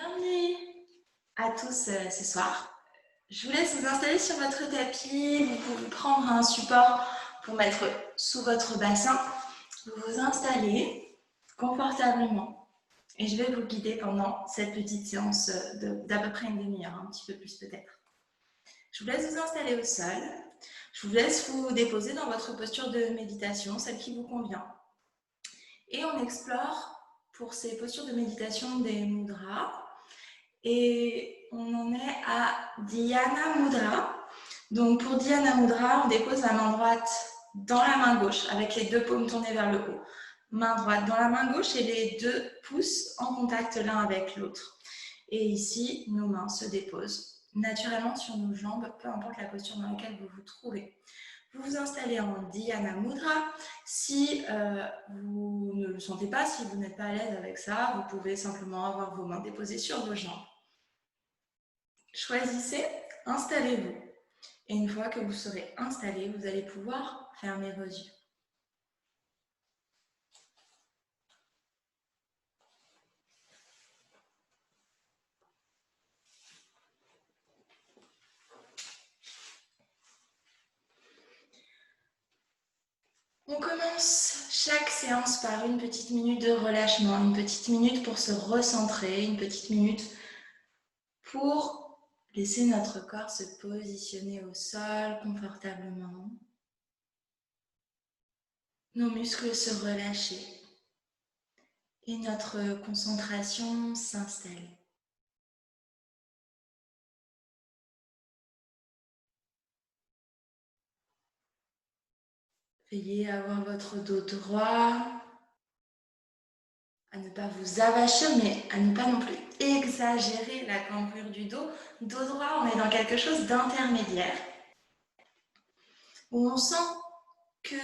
Bienvenue à tous ce soir. Je vous laisse vous installer sur votre tapis. Vous pouvez prendre un support pour mettre sous votre bassin. Vous vous installez confortablement et je vais vous guider pendant cette petite séance d'à peu près une demi-heure, un petit peu plus peut-être. Je vous laisse vous installer au sol. Je vous laisse vous déposer dans votre posture de méditation, celle qui vous convient. Et on explore pour ces postures de méditation des mudras. Et on en est à Dhyana Mudra. Donc pour Dhyana Mudra, on dépose la main droite dans la main gauche avec les deux paumes tournées vers le haut. Main droite dans la main gauche et les deux pouces en contact l'un avec l'autre. Et ici, nos mains se déposent naturellement sur nos jambes, peu importe la posture dans laquelle vous vous trouvez. Vous vous installez en Dhyana Mudra. Si vous ne le sentez pas, si vous n'êtes pas à l'aise avec ça, vous pouvez simplement avoir vos mains déposées sur vos jambes. Choisissez, installez-vous. Et une fois que vous serez installé, vous allez pouvoir fermer vos yeux. On commence chaque séance par une petite minute de relâchement, une petite minute pour se recentrer, une petite minute pour laisser notre corps se positionner au sol confortablement. Nos muscles se relâcher et notre concentration s'installe. Veillez à avoir votre dos droit, à ne pas vous avachir, mais à ne pas non plus exagérer la cambrure du dos. Dos droit, on est dans quelque chose d'intermédiaire, où on sent que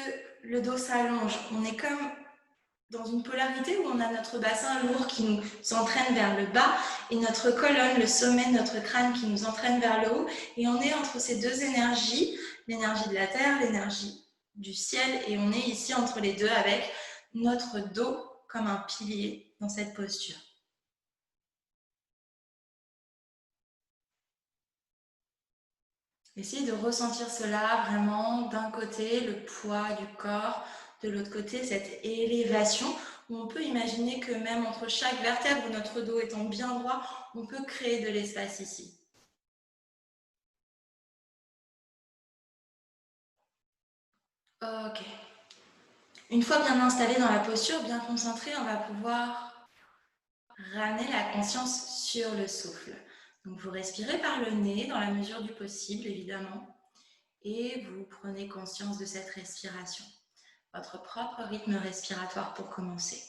le dos s'allonge. On est comme dans une polarité où on a notre bassin lourd qui nous entraîne vers le bas et notre colonne, le sommet de notre crâne qui nous entraîne vers le haut. Et on est entre ces deux énergies, l'énergie de la terre, l'énergie du ciel, et on est ici entre les deux avec notre dos comme un pilier dans cette posture. Essayez de ressentir cela vraiment d'un côté, le poids du corps, de l'autre côté, cette élévation où on peut imaginer que même entre chaque vertèbre, notre dos étant bien droit, on peut créer de l'espace ici. Ok. Une fois bien installé dans la posture, bien concentré, on va pouvoir ramener la conscience sur le souffle. Donc vous respirez par le nez dans la mesure du possible, évidemment, et vous prenez conscience de cette respiration. Votre propre rythme respiratoire pour commencer.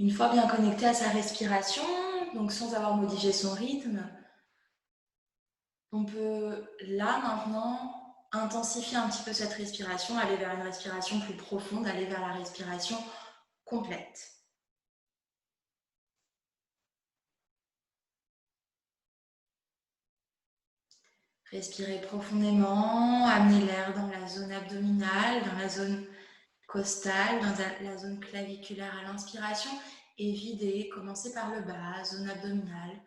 Une fois bien connecté à sa respiration, donc sans avoir modifié son rythme, on peut là maintenant intensifier un petit peu cette respiration, aller vers une respiration plus profonde, aller vers la respiration complète. Respirez profondément, amenez l'air dans la zone abdominale, dans la zone costale, dans la zone claviculaire à l'inspiration et videz, commencez par le bas, zone abdominale,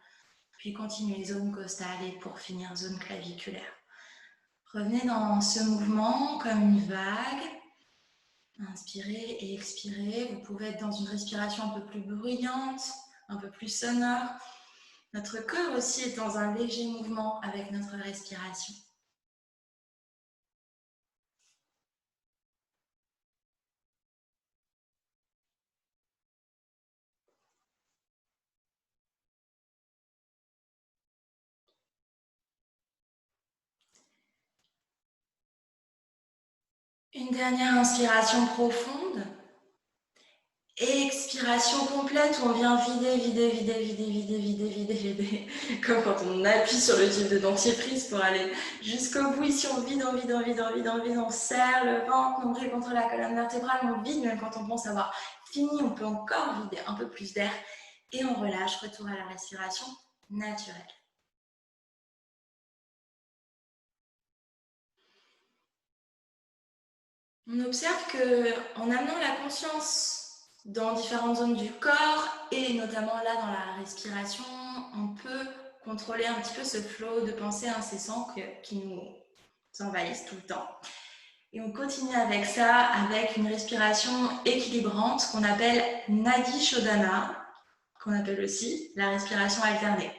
puis continuez zone costale et pour finir zone claviculaire. Revenez dans ce mouvement comme une vague. Inspirez et expirez. Vous pouvez être dans une respiration un peu plus bruyante, un peu plus sonore. Notre corps aussi est dans un léger mouvement avec notre respiration. Une dernière inspiration profonde. Expiration complète où on vient vider. Comme quand on appuie sur le tube de dentifrice pour aller jusqu'au bout. Ici, on vide, on serre le ventre, nombril contre la colonne vertébrale, on vide même quand on pense avoir Fini, on peut encore vider un peu plus d'air et on relâche, retour à la respiration naturelle. On observe qu'en amenant la conscience dans différentes zones du corps et notamment là dans la respiration, on peut contrôler un petit peu ce flot de pensées incessants qui nous envahissent tout le temps. Et on continue avec ça, avec une respiration équilibrante qu'on appelle Nadi Shodhana, qu'on appelle aussi la respiration alternée.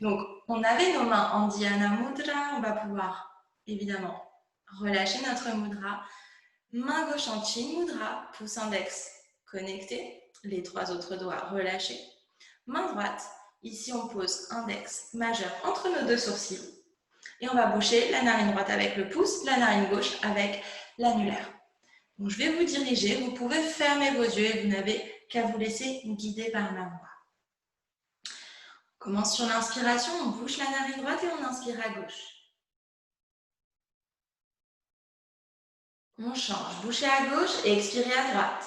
Donc, on avait nos mains en Dhyana Mudra, on va pouvoir évidemment relâcher notre mudra. Main gauche en Chin Mudra, pouce index connecté, les 3 autres doigts relâchés. Main droite, ici on pose index majeur entre nos 2 sourcils. Et on va boucher la narine droite avec le pouce, la narine gauche avec l'annulaire. Donc, je vais vous diriger, vous pouvez fermer vos yeux et vous n'avez qu'à vous laisser guider par ma voix. On commence sur l'inspiration, on bouche la narine droite et on inspire à gauche. On change, bouchez à gauche et expirez à droite.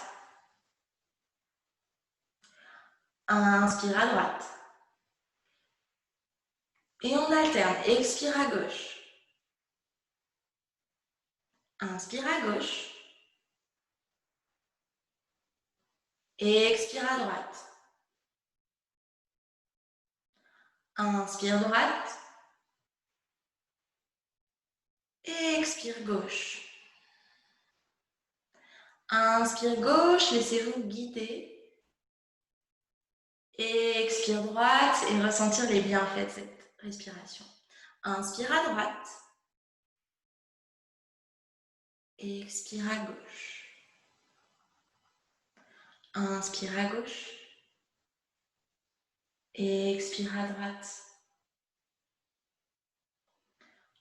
Inspire à droite. Et on alterne, expire à gauche. Inspire à gauche. Et expire à droite. Inspire droite. Et expire gauche. Inspire gauche, laissez-vous guider. Et expire droite et ressentir les bienfaits de cette respiration. Inspire à droite. Et expire à gauche. Inspire à gauche. Et expire à droite.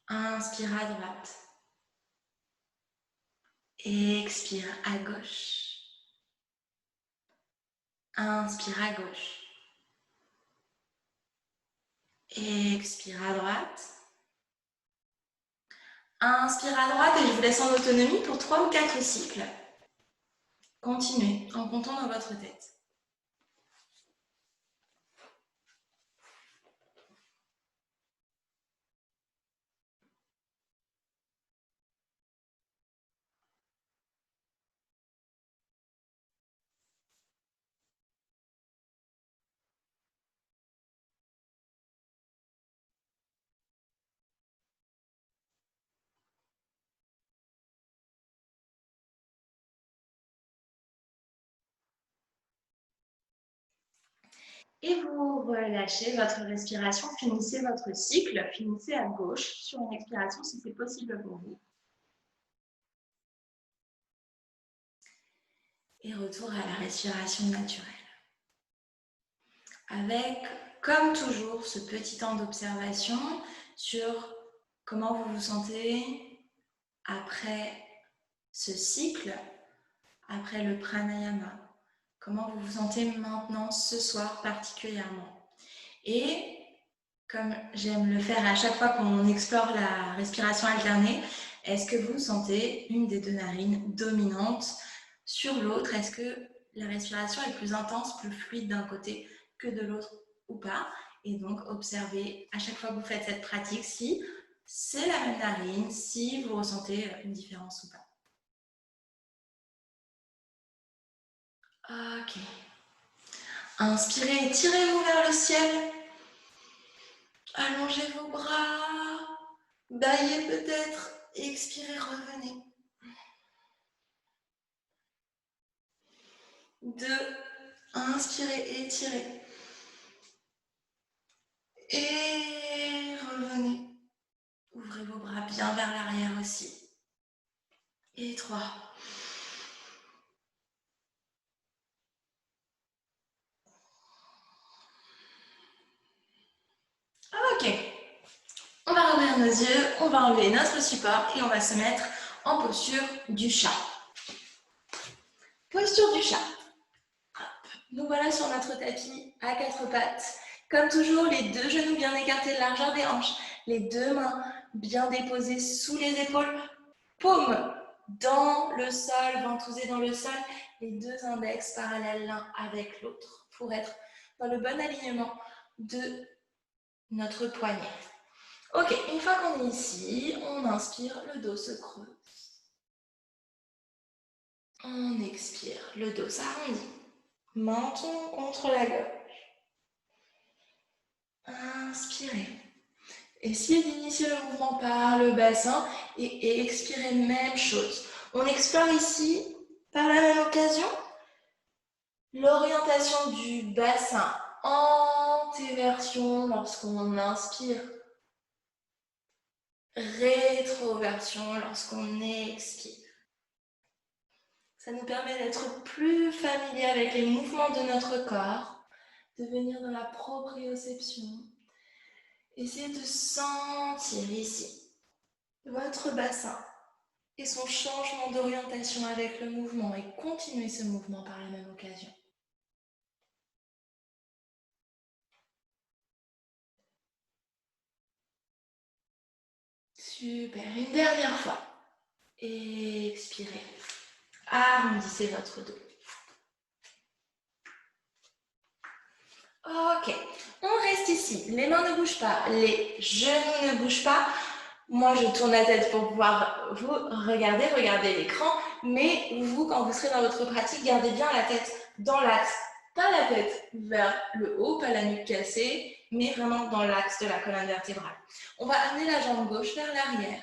Inspire à droite. Et expire à gauche. Inspire à gauche. Et expire à droite. Inspire à droite et je vous laisse en autonomie pour 3 ou 4 cycles. Continuez en comptant dans votre tête. Et vous relâchez votre respiration, finissez votre cycle, finissez à gauche sur une expiration si c'est possible pour vous. Et retour à la respiration naturelle. Avec, comme toujours, ce petit temps d'observation sur comment vous vous sentez après ce cycle, après le pranayama. Comment vous vous sentez maintenant, ce soir particulièrement. Et comme j'aime le faire à chaque fois qu'on explore la respiration alternée, est-ce que vous sentez une des 2 narines dominante sur l'autre? Est-ce que la respiration est plus intense, plus fluide d'un côté que de l'autre ou pas? Et donc, observez à chaque fois que vous faites cette pratique si c'est la même narine, si vous ressentez une différence ou pas. Ok. Inspirez, tirez-vous vers le ciel. Allongez vos bras. Baillez peut-être. Expirez, revenez. 2. Inspirez, étirez. Et revenez. Ouvrez vos bras bien vers l'arrière aussi. Et 3. Ok. On va rouvrir nos yeux, on va enlever notre support et on va se mettre en posture du chat. Posture du chat. Nous voilà sur notre tapis à 4 pattes. Comme toujours, les 2 genoux bien écartés de largeur des hanches. Les 2 mains bien déposées sous les épaules. Paumes dans le sol, ventouser dans le sol, les deux index parallèles l'un avec l'autre pour être dans le bon alignement de notre poignet. Ok, une fois qu'on est ici, on inspire, le dos se creuse. On expire, le dos s'arrondit. Menton contre la gorge. Inspirez. Essayez d'initier le mouvement par le bassin et expirez, même chose. On explore ici, par la même occasion, l'orientation du bassin, antéversion lorsqu'on inspire, rétroversion lorsqu'on expire. Ça nous permet d'être plus familier avec les mouvements de notre corps, de venir dans la proprioception. Essayez de sentir ici votre bassin et son changement d'orientation avec le mouvement et continuez ce mouvement par la même occasion. Super, une dernière fois. Expirez. Arrondissez votre dos. Ok, on reste ici. Les mains ne bougent pas, les genoux ne bougent pas. Moi, je tourne la tête pour pouvoir vous regarder l'écran. Mais vous, quand vous serez dans votre pratique, gardez bien la tête dans l'axe. Pas la tête vers le haut, pas la nuque cassée, mais vraiment dans l'axe de la colonne vertébrale. On va amener la jambe gauche vers l'arrière.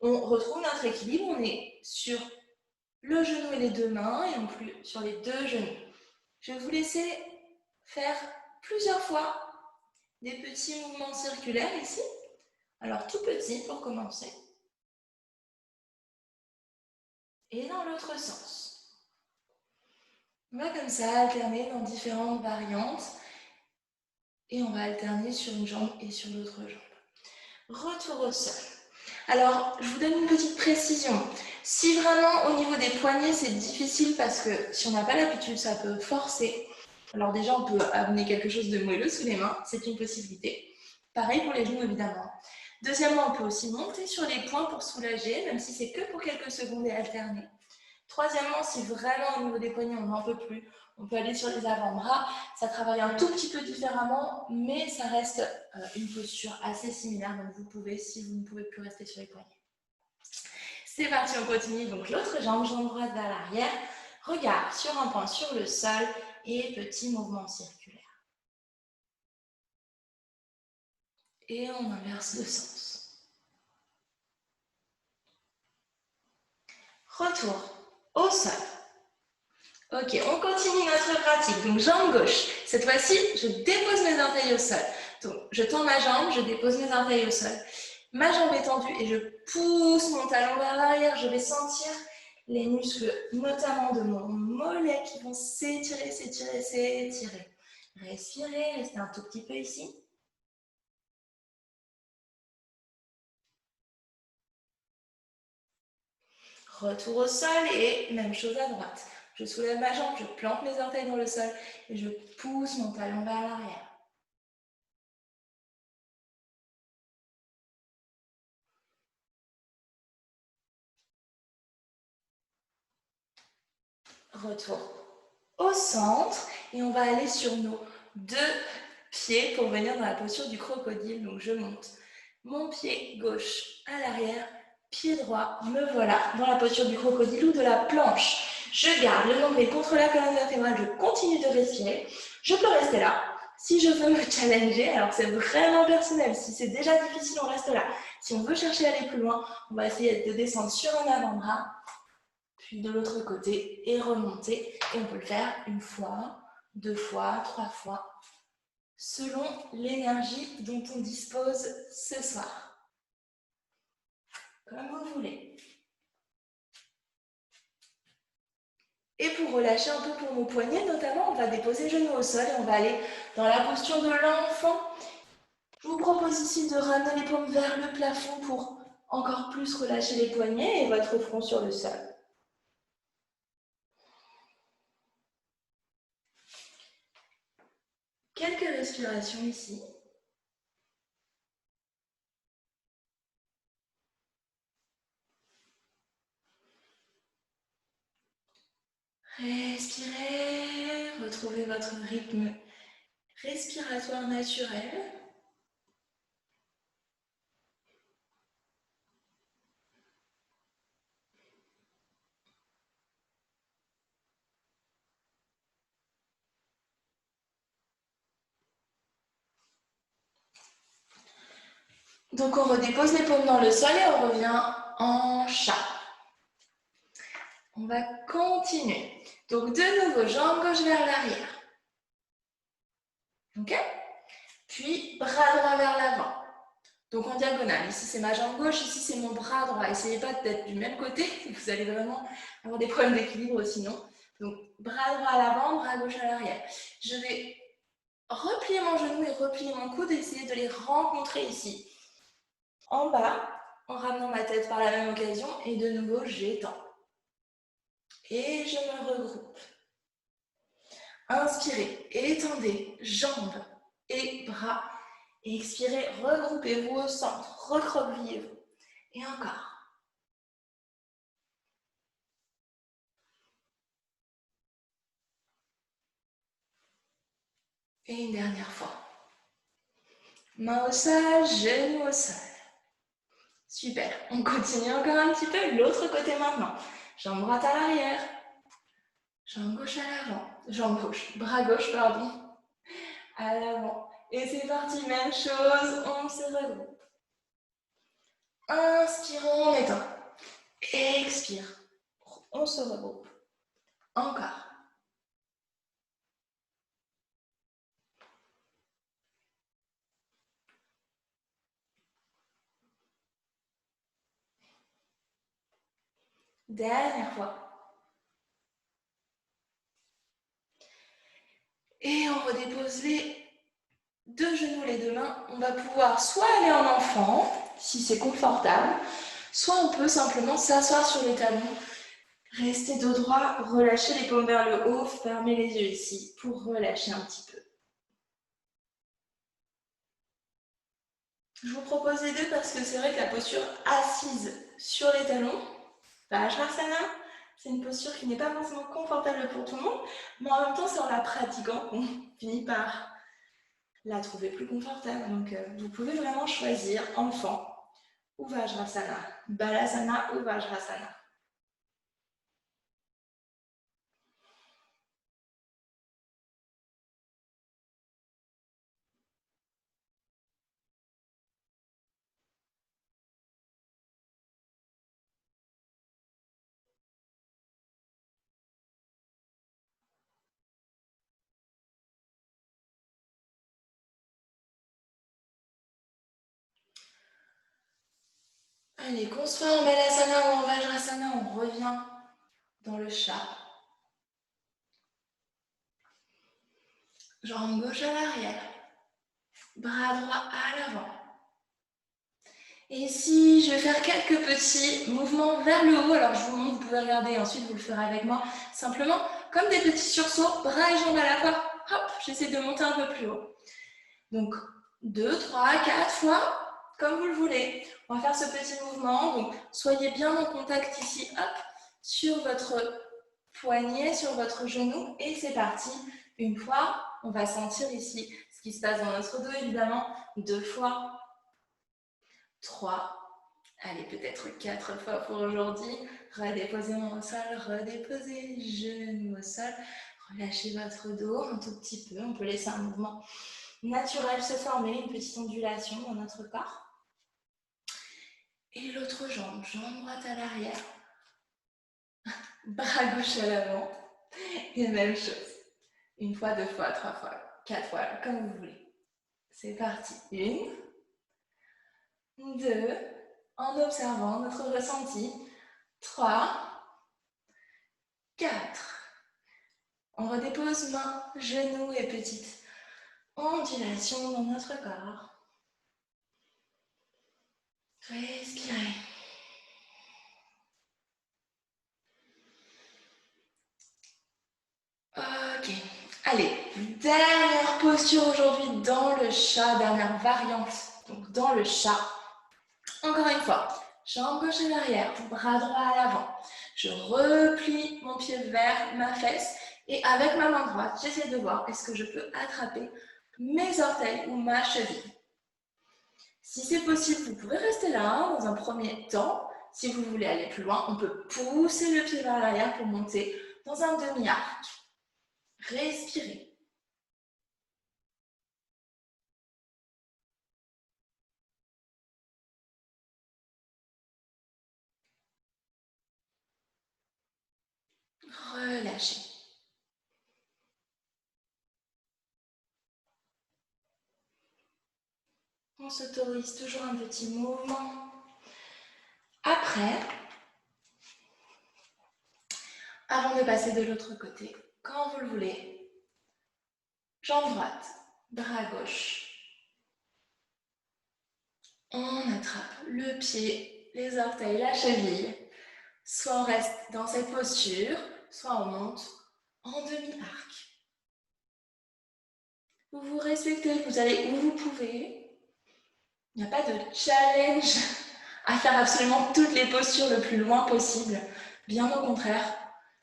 On retrouve notre équilibre, on est sur le genou et les deux mains et non plus sur les deux genoux. Je vais vous laisser faire plusieurs fois des petits mouvements circulaires ici. Alors tout petit pour commencer. Et dans l'autre sens. On va comme ça alterner dans différentes variantes. Et on va alterner sur une jambe et sur l'autre jambe. Retour au sol. Alors, je vous donne une petite précision. Si vraiment au niveau des poignets, c'est difficile parce que si on n'a pas l'habitude, ça peut forcer. Alors déjà, on peut amener quelque chose de moelleux sous les mains, c'est une possibilité. Pareil pour les genoux, évidemment. Deuxièmement, on peut aussi monter sur les poings pour soulager, même si c'est que pour quelques secondes et alterner. Troisièmement, si vraiment au niveau des poignets, on n'en peut plus, on peut aller sur les avant-bras. Ça travaille un tout petit peu différemment, mais ça reste une posture assez similaire. Donc vous pouvez, si vous ne pouvez plus rester sur les poignets. C'est parti, on continue. Donc l'autre jambe, jambe droite vers l'arrière. Regard sur un point sur le sol et petit mouvement circulaire. Et on inverse de sens. Retour au sol. Ok, on continue notre pratique. Donc, jambe gauche. Cette fois-ci, je dépose mes orteils au sol. Donc, je tends ma jambe, je dépose mes orteils au sol. Ma jambe est tendue et je pousse mon talon vers l'arrière. Je vais sentir les muscles, notamment de mon mollet, qui vont s'étirer, s'étirer, s'étirer. Respirez, restez un tout petit peu ici. Retour au sol et même chose à droite. Je soulève ma jambe, je plante mes orteils dans le sol et je pousse mon talon vers l'arrière. Retour au centre et on va aller sur nos deux pieds pour venir dans la posture du crocodile. Donc je monte mon pied gauche à l'arrière, pied droit, me voilà dans la posture du crocodile ou de la planche. Je garde le nombril contre la colonne vertébrale, je continue de respirer. Je peux rester là. Si je veux me challenger, alors c'est vraiment personnel. Si c'est déjà difficile, on reste là. Si on veut chercher à aller plus loin, on va essayer de descendre sur un avant-bras, puis de l'autre côté et remonter. Et on peut le faire une fois, deux fois, trois fois, selon l'énergie dont on dispose ce soir. Comme vous voulez. Et pour relâcher un peu pour nos poignets, notamment, on va déposer les genoux au sol et on va aller dans la posture de l'enfant. Je vous propose ici de ramener les paumes vers le plafond pour encore plus relâcher les poignets et votre front sur le sol. Quelques respirations ici. retrouvez votre rythme respiratoire naturel. Donc on redépose les paumes dans le sol et on revient en chat. On va continuer. Donc de nouveau, jambe gauche vers l'arrière. Ok? Puis bras droit vers l'avant. Donc en diagonale. Ici c'est ma jambe gauche, ici c'est mon bras droit. Essayez pas d'être du même côté, vous allez vraiment avoir des problèmes d'équilibre sinon. Donc bras droit à l'avant, bras gauche à l'arrière. Je vais replier mon genou et replier mon coude et essayer de les rencontrer ici. En bas, en ramenant ma tête par la même occasion et de nouveau j'étends. Et je me regroupe. Inspirez, étendez jambes et bras. Expirez, regroupez-vous au centre, recroquevillez-vous. Et encore. Et une dernière fois. Main au sol, genou au sol. Super. On continue encore un petit peu. L'autre côté maintenant. Jambe droite à l'arrière. Jambe gauche à l'avant. Jambe gauche. Bras gauche, pardon. À l'avant. Et c'est parti. Même chose. On se regroupe. Inspirons en étend. Expire. On se regroupe. Encore. Dernière fois. Et on redépose les deux genoux, les deux mains. On va pouvoir soit aller en enfant, si c'est confortable, soit on peut simplement s'asseoir sur les talons, rester dos droit, relâcher les paumes vers le haut, fermer les yeux ici pour relâcher un petit peu. Je vous propose les deux parce que c'est vrai que la posture assise sur les talons, Vajrasana, c'est une posture qui n'est pas forcément confortable pour tout le monde, mais en même temps, c'est en la pratiquant qu'on finit par la trouver plus confortable. Donc, vous pouvez vraiment choisir enfant ou Vajrasana, Balasana ou Vajrasana. Allez, qu'on soit en Balasana ou en Vajrasana, on revient dans le chat. Jambe gauche à l'arrière, bras droit à l'avant. Et ici, je vais faire quelques petits mouvements vers le haut. Alors, je vous montre, vous pouvez regarder et ensuite vous le ferez avec moi. Simplement, comme des petits sursauts, bras et jambes à la fois. Hop, j'essaie de monter un peu plus haut. Donc, 2, 3, 4 fois, comme vous le voulez. On va faire ce petit mouvement. Donc, soyez bien en contact ici, hop, sur votre poignet, sur votre genou. Et c'est parti. Une fois, on va sentir ici ce qui se passe dans notre dos, évidemment. 2 fois, 3, allez, peut-être 4 fois pour aujourd'hui. Redéposez mon au sol, redéposez genou au sol. Relâchez votre dos un tout petit peu. On peut laisser un mouvement naturel se former, une petite ondulation dans notre corps. Et l'autre jambe, jambe droite à l'arrière, bras gauche à l'avant. Et même chose. Une fois, 2 fois, 3 fois, 4 fois, comme vous voulez. C'est parti. 1, 2, en observant notre ressenti. 3, 4. On redépose main, genoux et petite ondulation dans notre corps. Respirez. Ok. Allez, dernière posture aujourd'hui dans le chat, dernière variante, donc dans le chat. Encore une fois, jambe gauche à l'arrière, bras droit à l'avant. Je replie mon pied vers ma fesse Et avec ma main droite, j'essaie de voir est-ce que je peux attraper mes orteils ou ma cheville. Si c'est possible, vous pouvez rester là dans un premier temps. Si vous voulez aller plus loin, on peut pousser le pied vers l'arrière pour monter dans un demi-arc. Respirez. Relâchez. On s'autorise toujours un petit mouvement. Après, avant de passer de l'autre côté, quand vous le voulez, jambe droite, bras gauche. On attrape le pied, les orteils, la cheville. Soit on reste dans cette posture, soit on monte en demi-arc. Vous vous respectez, vous allez où vous pouvez. Il n'y a pas de challenge à faire absolument toutes les postures le plus loin possible. Bien au contraire,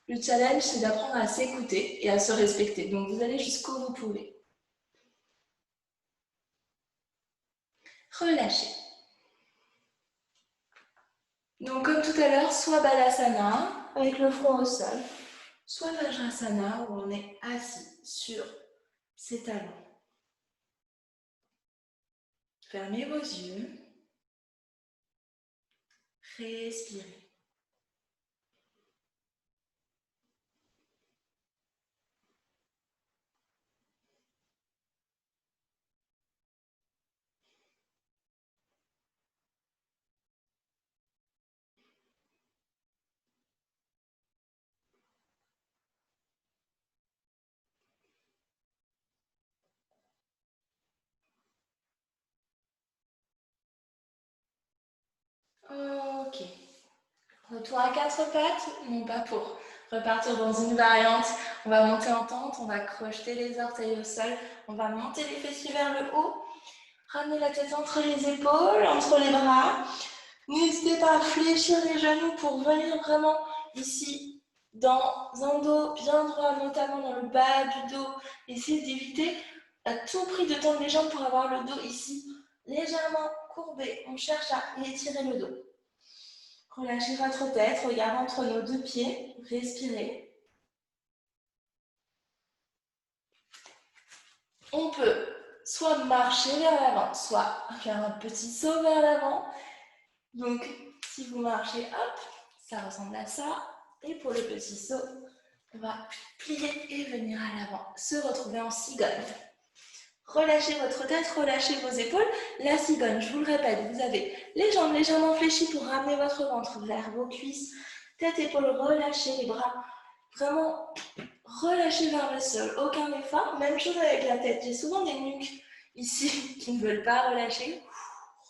le challenge, c'est d'apprendre à s'écouter et à se respecter. Donc, vous allez jusqu'où vous pouvez. Relâchez. Donc, comme tout à l'heure, soit Balasana, avec le front au sol, soit Vajrasana, où on est assis sur ses talons. Fermez vos yeux. Respirez. Ok. Retour à quatre pattes, non pas pour repartir dans une variante. On va monter en tente, on va crocheter les orteils au sol, on va monter les fessiers vers le haut, ramener la tête entre les épaules, entre les bras. N'hésitez pas à fléchir les genoux pour venir vraiment ici dans un dos bien droit, notamment dans le bas du dos. Essayez d'éviter à tout prix de tendre les jambes pour avoir le dos ici légèrement courbé. On cherche à étirer le dos. Relâchez votre tête, regardez entre nos deux pieds, respirez. On peut soit marcher vers l'avant, soit faire un petit saut vers l'avant. Donc, si vous marchez, hop, ça ressemble à ça. Et pour le petit saut, on va plier et venir à l'avant, se retrouver en cigogne. Relâchez votre tête, relâchez vos épaules. La cigogne, je vous le répète, vous avez les jambes légèrement fléchies pour ramener votre ventre vers vos cuisses. Tête, épaules, relâchez les bras. Vraiment relâchez vers le sol, aucun effort. Même chose avec la tête. J'ai souvent des nuques ici qui ne veulent pas relâcher.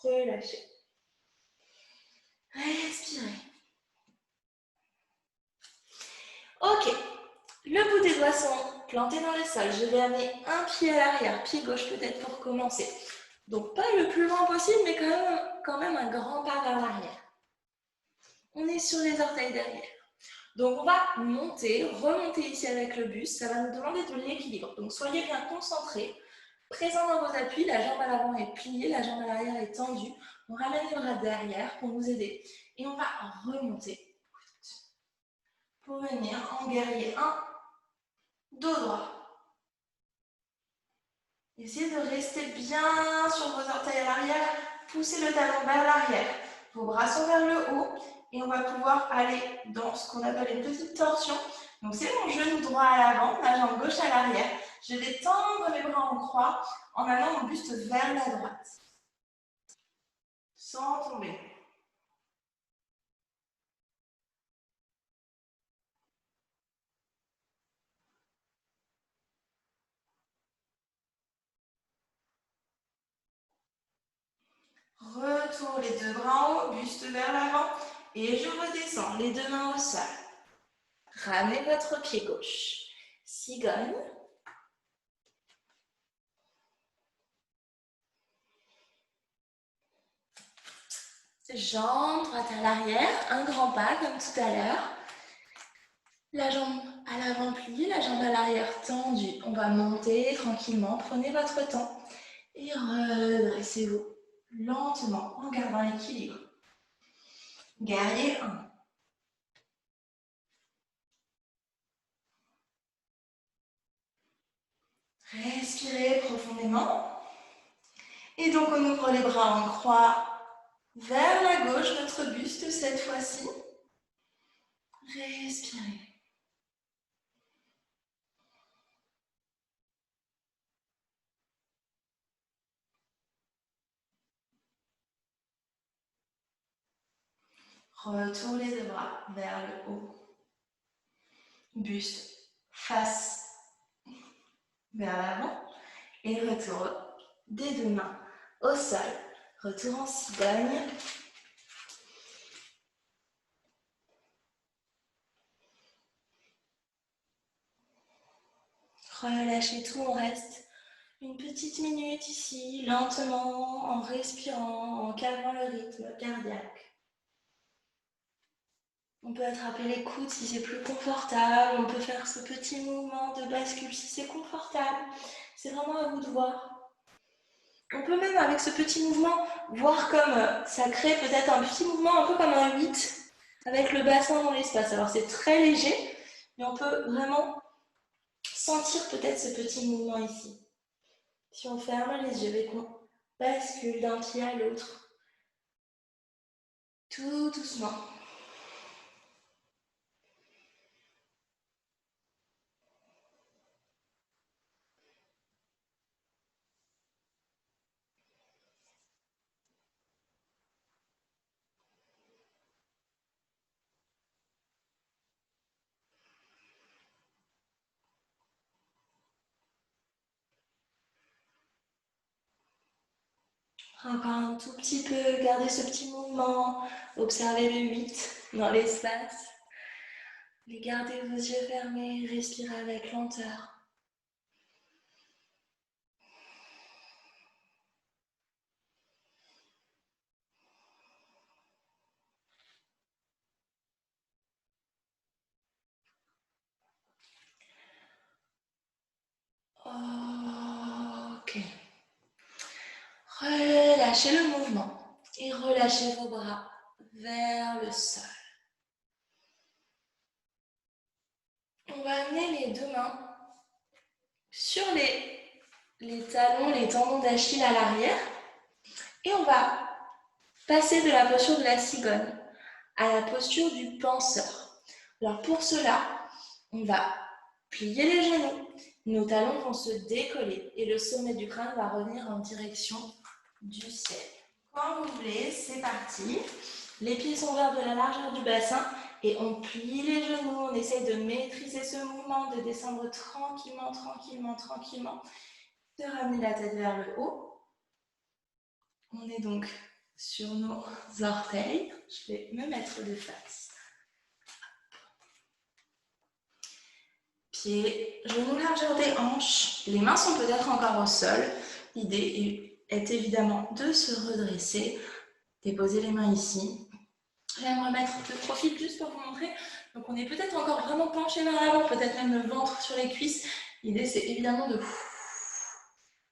Relâchez. Respirez. Ok, le bout des doigts sont plantés dans le sol. Je vais amener un pied à l'arrière, pied gauche peut-être pour commencer. Donc pas le plus loin possible, mais quand même un grand pas vers l'arrière. On est sur les orteils derrière. Donc on va monter, remonter ici avec le buste. Ça va nous demander de l'équilibre. Donc soyez bien concentrés, présents dans vos appuis. La jambe à l'avant est pliée, la jambe à l'arrière est tendue. On ramène les bras derrière pour nous aider. Et on va remonter pour venir en guerrier 1, dos droit. Essayez de rester bien sur vos orteils à l'arrière, poussez le talon vers l'arrière, vos bras sont vers le haut et on va pouvoir aller dans ce qu'on appelle une petite torsion. Donc c'est mon genou droit à l'avant, ma jambe gauche à l'arrière. Je vais tendre mes bras en croix en allant mon buste vers la droite, sans tomber. Retour les deux bras en haut, buste vers l'avant et je redescends les deux mains au sol. Ramenez votre pied gauche. Cigogne. Jambe droite à l'arrière, un grand pas comme tout à l'heure. La jambe À l'avant plié, la jambe à l'arrière tendue. On va monter tranquillement, prenez votre temps. Et redressez-vous lentement en gardant l'équilibre. Guerrier 1. Respirez profondément. Et donc on ouvre les bras en croix vers la gauche, notre buste cette fois-ci. Respirez. Retournez les bras vers le haut. Buste face vers l'avant. Et retour des deux mains au sol. Retour en cigogne. Relâchez tout, on reste une petite minute ici, lentement, en respirant, en calmant le rythme cardiaque. On peut attraper les coudes si c'est plus confortable, on peut faire ce petit mouvement de bascule si c'est confortable. C'est vraiment à vous de voir. On peut même avec ce petit mouvement voir comme ça crée peut-être un petit mouvement un peu comme un 8 avec le bassin dans l'espace. Alors c'est très léger, mais on peut vraiment sentir peut-être ce petit mouvement ici. Si on ferme les yeux et qu'on bascule d'un pied à l'autre, tout doucement. Encore un tout petit peu, gardez ce petit mouvement, observez le 8 dans l'espace. Et gardez vos yeux fermés, respirez avec lenteur. Ok. Relâchez le mouvement et relâchez vos bras vers le sol. On va amener les deux mains sur les talons, les tendons d'Achille à l'arrière. Et on va passer de la posture de la cigogne à la posture du penseur. Alors pour cela, on va plier les genoux, nos talons vont se décoller et le sommet du crâne va revenir en direction du ciel. Quand vous voulez, c'est parti. Les pieds sont vers de la largeur du bassin et on plie les genoux, on essaye de maîtriser ce mouvement, de descendre tranquillement, tranquillement, tranquillement, de ramener la tête vers le haut. On est donc sur nos orteils. Je vais me mettre de face. Pieds, genoux, largeur des hanches. Les mains sont peut-être encore au sol. L'idée est évidemment de se redresser. Déposer les mains ici. Je vais me remettre de profil juste pour vous montrer. Donc on est peut-être encore vraiment penché vers l'avant, peut-être même le ventre sur les cuisses. L'idée c'est évidemment de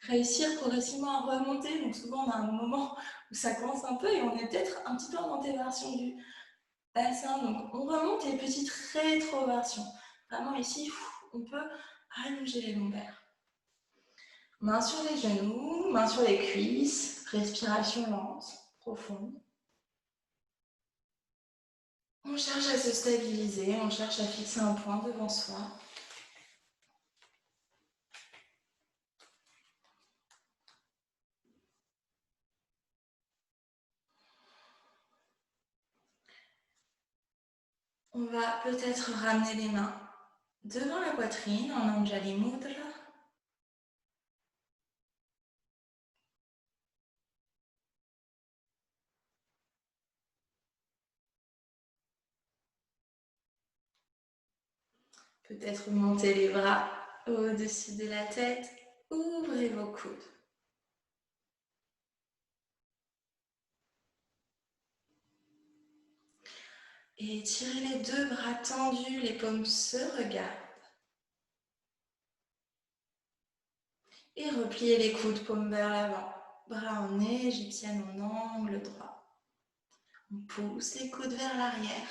réussir progressivement à remonter. Donc souvent on a un moment où ça commence un peu et on est peut-être un petit peu en antéversion du bassin. Donc on remonte et petite rétroversion. Vraiment ici, on peut allonger les lombaires. Main sur les genoux, main sur les cuisses, respiration lente, profonde. On cherche à se stabiliser, on cherche à fixer un point devant soi. On va peut-être ramener les mains devant la poitrine en Anjali Mudra. Peut-être monter les bras au-dessus de la tête. Ouvrez vos coudes. Et tirez les deux bras tendus, les paumes se regardent. Et repliez les coudes, paume vers l'avant. Bras en nez, égyptienne en angle droit. On pousse les coudes vers l'arrière.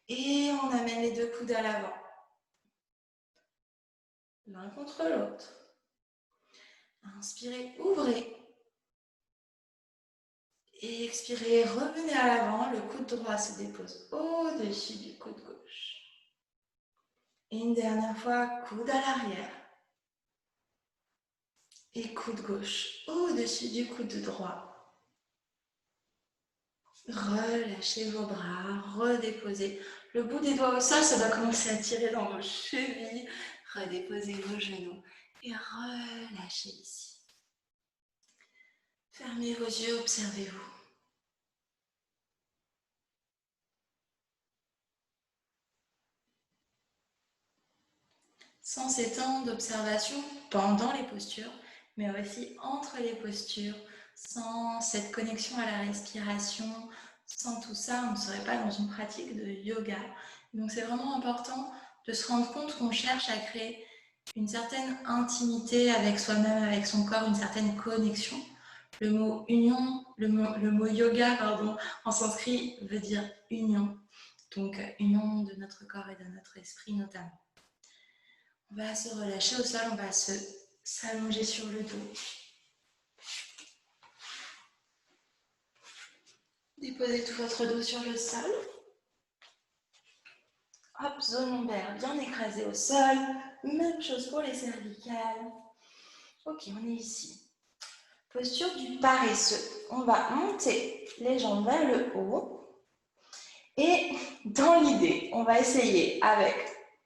Et on amène les deux coudes à l'avant. L'un contre l'autre. Inspirez, ouvrez. Et expirez, revenez à l'avant. Le coude droit se dépose au-dessus du coude gauche. Et une dernière fois, coude à l'arrière. Et coude gauche au-dessus du coude droit. Relâchez vos bras, redéposez. Le bout des doigts au sol, ça doit commencer à tirer dans vos chevilles. Redéposez vos genoux et relâchez ici. Fermez vos yeux, observez-vous. Sans ces temps d'observation pendant les postures, mais aussi entre les postures, sans cette connexion à la respiration, sans tout ça, on ne serait pas dans une pratique de yoga. Donc c'est vraiment important de se rendre compte qu'on cherche à créer une certaine intimité avec soi-même, avec son corps, une certaine connexion. Le mot union, le mot yoga, pardon, en sanskrit veut dire union. Donc union de notre corps et de notre esprit notamment. On va se relâcher au sol, on va s'allonger sur le dos. Déposez tout votre dos sur le sol. Hop, zone lombaire bien écrasée au sol. Même chose pour les cervicales. Ok, on est ici. Posture du paresseux. On va monter les jambes vers le haut. Et dans l'idée, on va essayer avec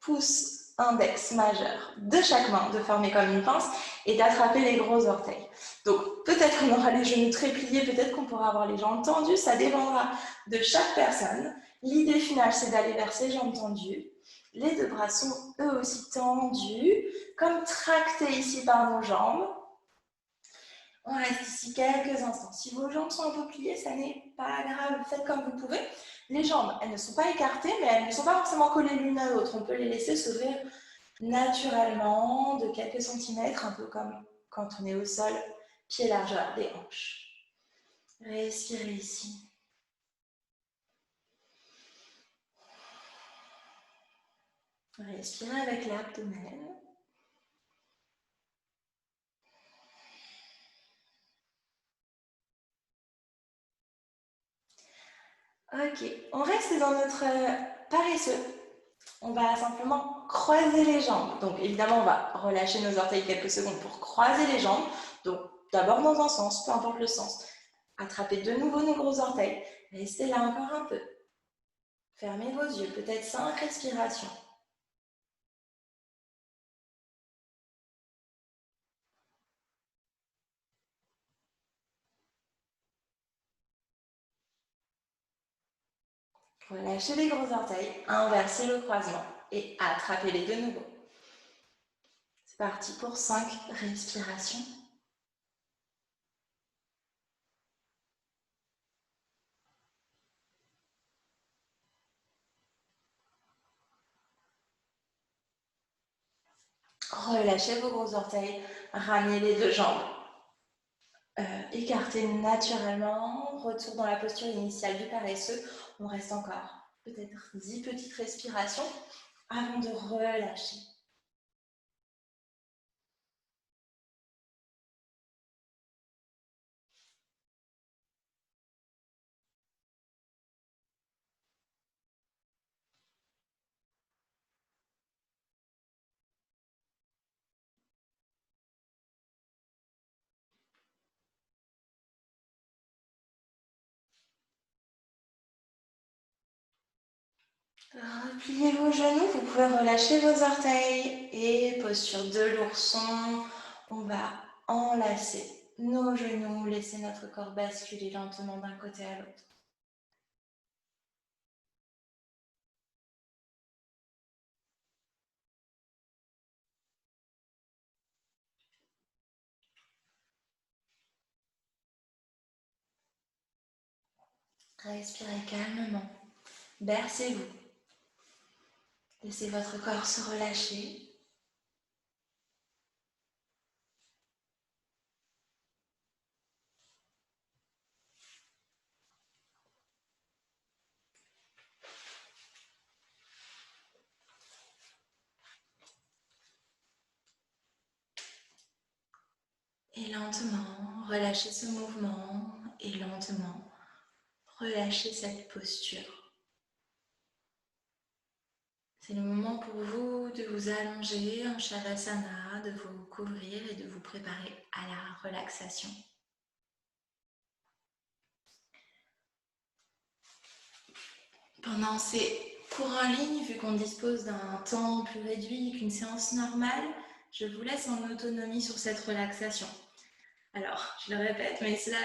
pouce, index, majeur de chaque main de former comme une pince et d'attraper les gros orteils. Donc peut-être qu'on aura les genoux très pliés, peut-être qu'on pourra avoir les jambes tendues, ça dépendra de chaque personne. L'idée finale, c'est d'aller vers ces jambes tendues. Les deux bras sont eux aussi tendus, comme tractés ici par nos jambes. On reste ici quelques instants. Si vos jambes sont un peu pliées, ça n'est pas grave, faites comme vous pouvez. Les jambes, elles ne sont pas écartées, mais elles ne sont pas forcément collées l'une à l'autre. On peut les laisser s'ouvrir naturellement de quelques centimètres, un peu comme quand on est au sol, pied largeur des hanches. Respirez ici. Respirez avec l'abdomen. Ok, on reste dans notre paresseux. On va simplement croiser les jambes. Donc évidemment, on va relâcher nos orteils quelques secondes pour croiser les jambes. Donc d'abord dans un sens, peu importe le sens. Attrapez de nouveau nos gros orteils. Restez là encore un peu. Fermez vos yeux, peut-être 5 respirations. Relâchez les gros orteils, inversez le croisement et attrapez-les de nouveau. C'est parti pour 5 respirations. Relâchez vos gros orteils, ramenez les deux jambes. Écartez naturellement, retour dans la posture initiale du paresseux. On reste encore peut-être 10 petites respirations avant de relâcher. Repliez vos genoux, vous pouvez relâcher vos orteils et posture de l'ourson. On va enlacer nos genoux, laisser notre corps basculer lentement d'un côté à l'autre. Respirez calmement, bercez-vous. Laissez votre corps se relâcher. Et lentement, relâchez ce mouvement et lentement, relâchez cette posture. C'est le moment pour vous de vous allonger en Shavasana, de vous couvrir et de vous préparer à la relaxation. Pendant ces cours en ligne, vu qu'on dispose d'un temps plus réduit qu'une séance normale, je vous laisse en autonomie sur cette relaxation. Alors, je le répète, mais cela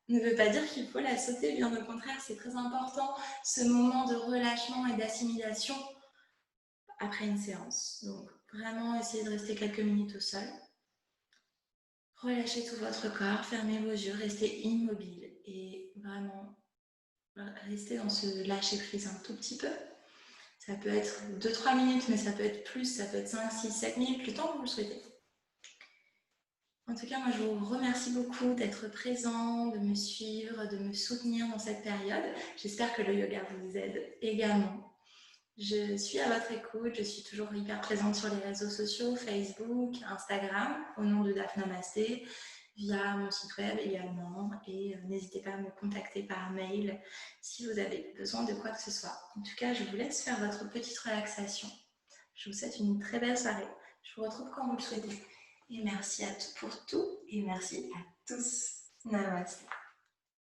ne veut pas dire qu'il faut la sauter, bien au contraire, c'est très important, ce moment de relâchement et d'assimilation après une séance. Donc, vraiment, essayez de rester quelques minutes au sol. Relâchez tout votre corps, fermez vos yeux, restez immobile et vraiment, restez dans ce lâcher-prise un tout petit peu. Ça peut être 2-3 minutes, mais ça peut être plus, ça peut être 5, 6, 7 minutes, le temps que vous le souhaitez. En tout cas, moi, je vous remercie beaucoup d'être présent, de me suivre, de me soutenir dans cette période. J'espère que le yoga vous aide également. Je suis à votre écoute, je suis toujours hyper présente sur les réseaux sociaux, Facebook, Instagram, au nom de Daphna Masté, via mon site web également. Et n'hésitez pas à me contacter par mail si vous avez besoin de quoi que ce soit. En tout cas, je vous laisse faire votre petite relaxation. Je vous souhaite une très belle soirée. Je vous retrouve quand vous le souhaitez. Et merci à tous pour tout et merci à tous. Namaste.